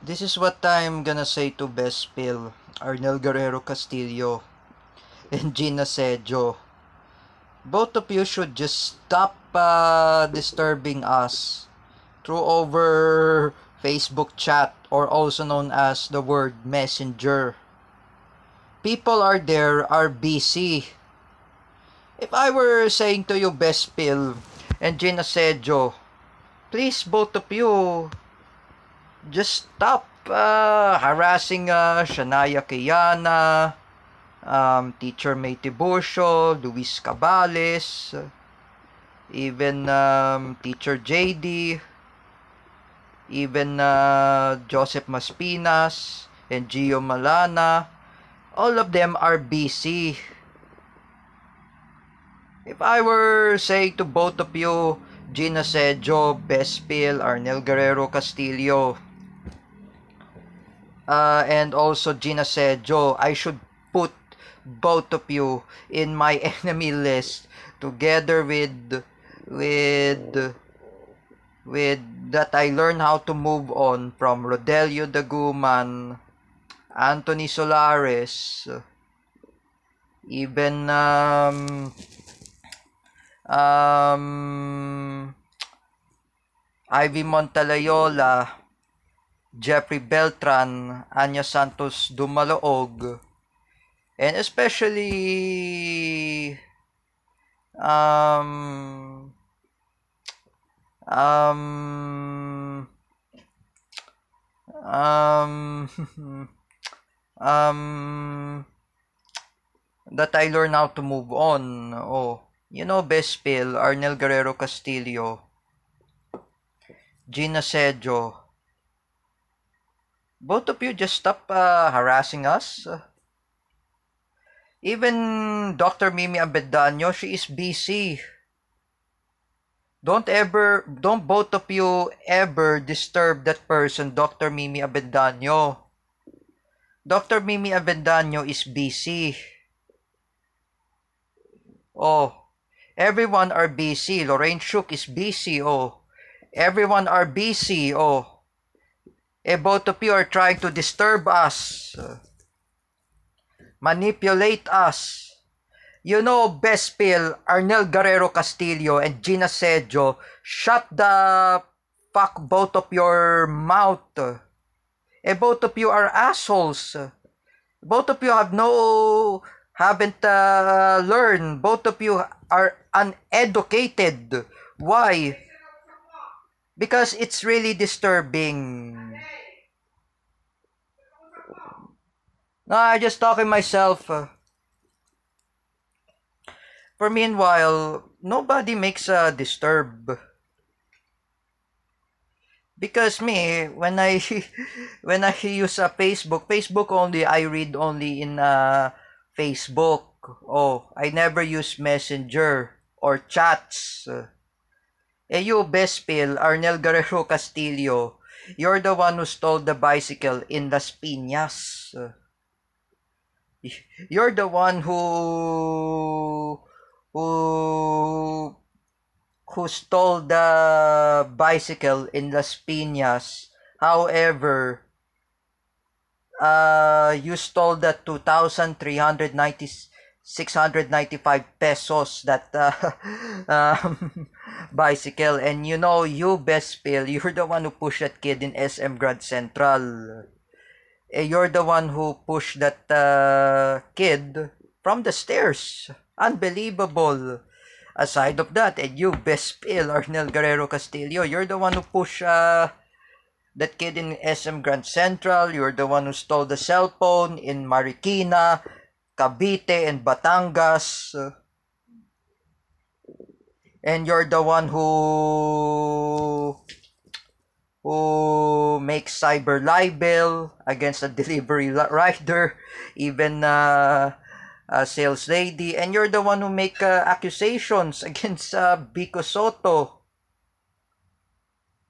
This is what I'm gonna say to Best Pill, Arnel Guerrero Castillo, and Gina Sejo. Both of you should just stop disturbing us through over Facebook chat, or also known as the word messenger. People are busy. If I were saying to you, Best Pill and Gina Sejo, please, both of you, just stop harassing Shania Kayana, Teacher May Tiburcio, Luis Cabales, even Teacher JD, even Joseph Maspinas, and Gio Malana. All of them are busy. If I were saying to both of you, Gina Sejo, Bespil, Arnel Guerrero Castillo, and also Gina Sejo, I should put both of you in my enemy list together with that I learned how to move on from Rodelio Daguman, Anthony Solares, even Ivy Montalayola, Jeffrey Beltran, Anya Santos Dumaloog, and especially that I learn how to move on. Oh, you know, Bespil, Arnel Guerrero Castillo, Gina Sejo. Both of you just stop harassing us. Even Dr. Mimi Abedanyo, she is busy. Don't both of you ever disturb that person, Dr. Mimi Abedanyo. Dr. Mimi Abedanyo is busy. Oh, everyone are busy. Lorraine Shook is busy. Oh, everyone are busy. Oh, both of you are trying to disturb us, manipulate us. You know, Bespil, Arnel Guerrero Castillo, and Gina Sejo, shut the fuck both of your mouth. Both of you are assholes. Both of you haven't learned. Both of you are uneducated. Why? Because it's really disturbing. No, I just talking myself. For meanwhile, nobody makes a disturb. Because me, when I use a Facebook only, I read only in Facebook. Oh, I never use Messenger or chats. You, Bespil, Arnel Guerrero Castillo, you're the one who stole the bicycle in Las Piñas. You're the one who stole the bicycle in Las Piñas. However, you stole the 2,695 pesos, that bicycle. And you know, you, Bespil, you're the one who pushed that kid in SM Grand Central. You're the one who pushed that kid from the stairs. Unbelievable. Aside of that, and you, Bespil, Arnel Guerrero Castillo, you're the one who pushed that kid in SM Grand Central. You're the one who stole the cell phone in Marikina, Cavite, and Batangas. And you're the one who makes cyber libel against a delivery rider, even a sales lady. And you're the one who make accusations against Bico Soto.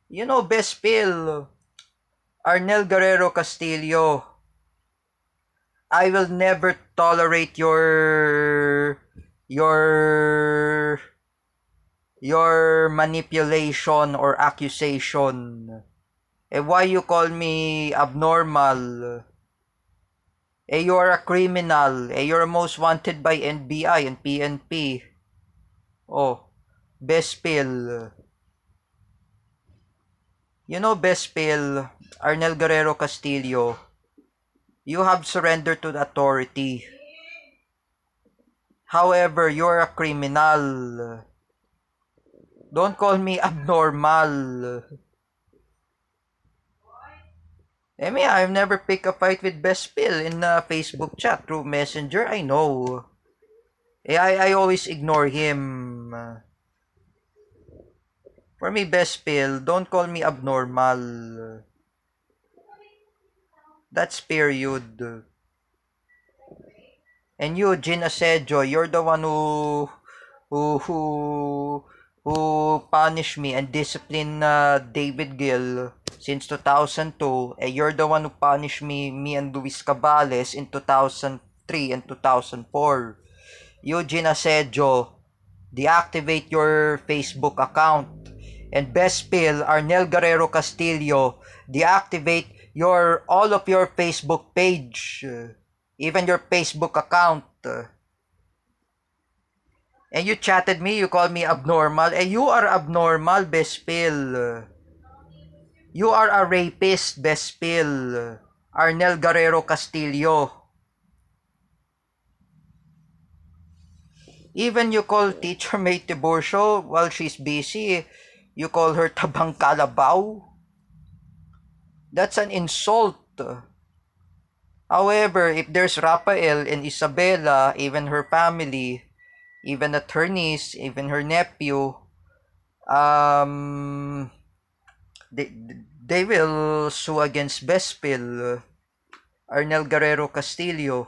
You know, Bespil, Arnel Guerrero Castillo, I will never tolerate your manipulation or accusation. Why you call me abnormal? You're a criminal. You're most wanted by NBI and PNP. Oh, Bespil. You know, Bespil, Arnel Guerrero Castillo, you have surrendered to the authority. However, you're a criminal. Don't call me abnormal. I've never picked a fight with Bespil in a Facebook chat through Messenger. I know. I always ignore him. For me, Bespil, don't call me abnormal. That's period. And you, Gin Asejo, you're the one who who who punished me and disciplined David Gill since 2002. You're the one who punished me and Luis Cabales in 2003 and 2004. Eugene Asejo, deactivate your Facebook account. And Bespil, Arnel Guerrero Castillo, deactivate all of your Facebook page, even your Facebook account. And you chatted me, you called me abnormal. You are abnormal, Bespil. You are a rapist, Bespil. Arnel Guerrero Castillo. Even you call Teacher May Tiburcio while she's busy, you call her Tabang Kalabaw. That's an insult. However, if there's Rafael and Isabella, even her family, even attorneys, even her nephew, they will sue against Bespil, Arnel Guerrero Castillo.